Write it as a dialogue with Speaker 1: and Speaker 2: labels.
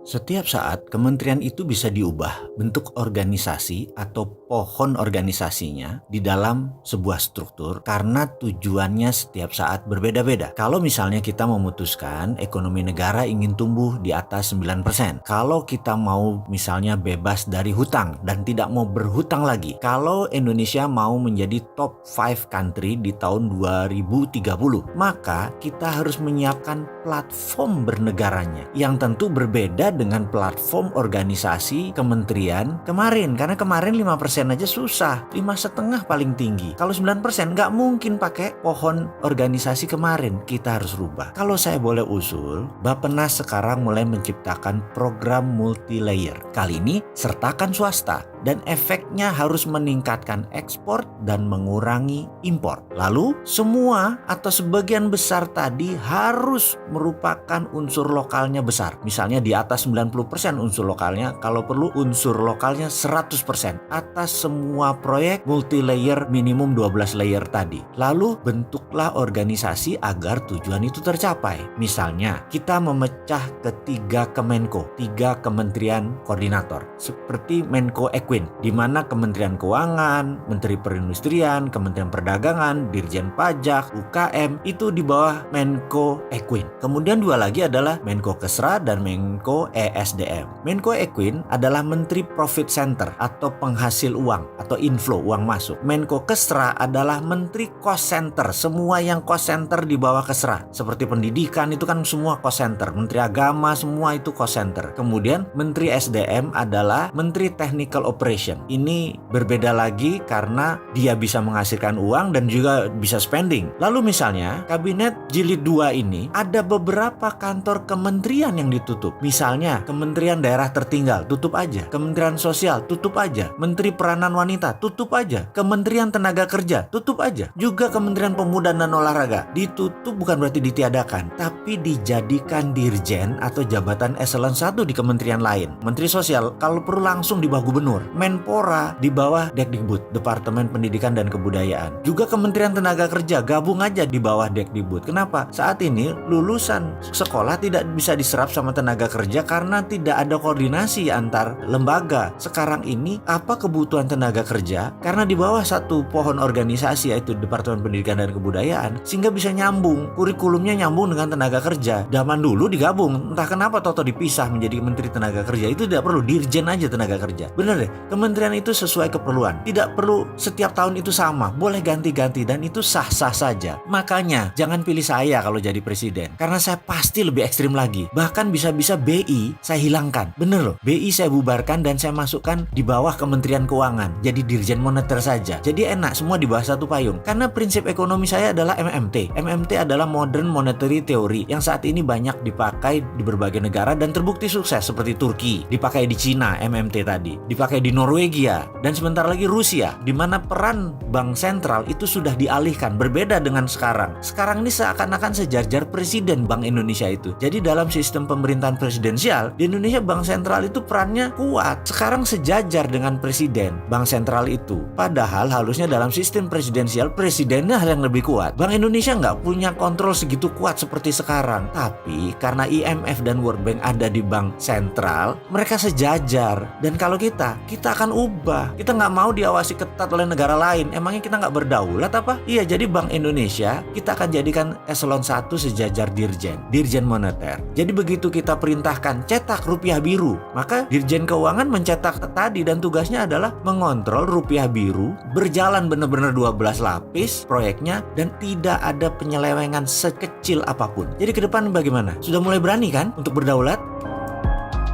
Speaker 1: Setiap saat, kementerian itu bisa diubah bentuk organisasi atau pohon organisasinya di dalam sebuah struktur karena tujuannya setiap saat berbeda-beda. Kalau misalnya kita memutuskan ekonomi negara ingin tumbuh di atas 9%, kalau kita mau misalnya bebas dari hutang dan tidak mau berhutang lagi, kalau Indonesia mau menjadi top 5 country di tahun 2030, maka kita harus menyiapkan platform bernegaranya yang tentu berbeda dengan platform organisasi kementerian kemarin, karena kemarin 5% aja susah, 5,5 paling tinggi. Kalau 9% nggak mungkin pakai pohon organisasi kemarin. Kita harus rubah. Kalau saya boleh usul, Bappenas sekarang mulai menciptakan program multi-layer. Kali ini sertakan swasta dan efeknya harus meningkatkan ekspor dan mengurangi impor. Lalu semua atau sebagian besar tadi harus merupakan unsur lokalnya besar. Misalnya di atas 90% unsur lokalnya, kalau perlu unsur lokalnya 100% atas semua proyek multi-layer minimum 12 layer tadi. Lalu bentuklah organisasi agar tujuan itu tercapai. Misalnya kita memecah ke 3 Kemenko, 3 kementerian koordinator seperti Menko Equin, di mana Kementerian Keuangan, Menteri Perindustrian, Kementerian Perdagangan, Dirjen Pajak, UKM itu di bawah Menko Equin. Kemudian 2 lagi adalah Menko Kesra dan Menko ESDM. Menko Equin adalah Menteri Profit Center atau penghasil uang atau inflow uang masuk. Menko Kesra adalah Menteri Cost Center, semua yang cost center di bawah Kesra. Seperti pendidikan itu kan semua cost center, Menteri Agama semua itu cost center. Kemudian Menteri SDM adalah Menteri Technical Operation. Ini berbeda lagi karena dia bisa menghasilkan uang dan juga bisa spending. Lalu misalnya Kabinet Jilid 2 ini ada beberapa kantor kementerian yang ditutup. Misalnya Kementerian Daerah Tertinggal, tutup aja. Kementerian Sosial, tutup aja. Menteri Peranan Wanita, tutup aja. Kementerian Tenaga Kerja, tutup aja. Juga Kementerian Pemuda dan Olahraga, ditutup bukan berarti ditiadakan, tapi dijadikan dirjen atau jabatan eselon 1 di kementerian lain. Menteri Sosial kalau perlu langsung di bawah gubernur. Menpora di bawah Dekdikbud, Departemen Pendidikan dan Kebudayaan. Juga Kementerian Tenaga Kerja gabung aja di bawah Dekdikbud. Kenapa? Saat ini lulusan sekolah tidak bisa diserap sama tenaga kerja karena tidak ada koordinasi antar lembaga. Sekarang ini apa kebutuhan tenaga kerja? Karena di bawah satu pohon organisasi yaitu Departemen Pendidikan dan Kebudayaan, sehingga bisa nyambung, kurikulumnya nyambung dengan tenaga kerja. Zaman dulu digabung, entah kenapa toto dipisah menjadi Menteri Tenaga Kerja. Itu tidak perlu, dirjen aja tenaga kerja. Bener deh, kementerian itu sesuai keperluan, tidak perlu setiap tahun itu sama, boleh ganti-ganti dan itu sah-sah saja. Makanya jangan pilih saya kalau jadi presiden, karena saya pasti lebih ekstrim lagi. Bahkan bisa-bisa BI saya hilangkan. Bener loh, BI saya bubarkan dan saya masukkan di bawah Kementerian Keuangan, jadi Dirjen Moneter saja. Jadi enak, semua di bawah satu payung. Karena prinsip ekonomi saya adalah MMT. MMT adalah Modern Monetary Theory yang saat ini banyak dipakai di berbagai negara dan terbukti sukses, seperti Turki, dipakai di Cina MMT tadi, dipakai di Norwegia, dan sebentar lagi Rusia, di mana peran bank sentral itu sudah dialihkan, berbeda dengan sekarang. Sekarang ini seakan-akan sejajar presiden Bank Indonesia itu. Jadi dalam sistem pemerintahan presidensial di Indonesia, bank sentral itu perannya kuat. Sekarang sejajar dengan presiden bank sentral itu. Padahal harusnya dalam sistem presidensial presidennya yang lebih kuat. Bank Indonesia nggak punya kontrol segitu kuat seperti sekarang. Tapi karena IMF dan World Bank ada di bank sentral, mereka sejajar. Dan kalau kita akan ubah. Kita nggak mau diawasi ketat oleh negara lain. Emangnya kita nggak berdaulat apa? Iya, jadi Bank Indonesia kita akan jadikan eselon 1 sejajar Dirjen Moneter. Jadi begitu kita perintahkan cetak rupiah biru, maka Dirjen Keuangan mencetak tadi dan tugasnya adalah mengontrol rupiah biru berjalan benar-benar 12 lapis proyeknya dan tidak ada penyelewengan sekecil apapun. Jadi ke depan bagaimana? Sudah mulai berani kan untuk berdaulat?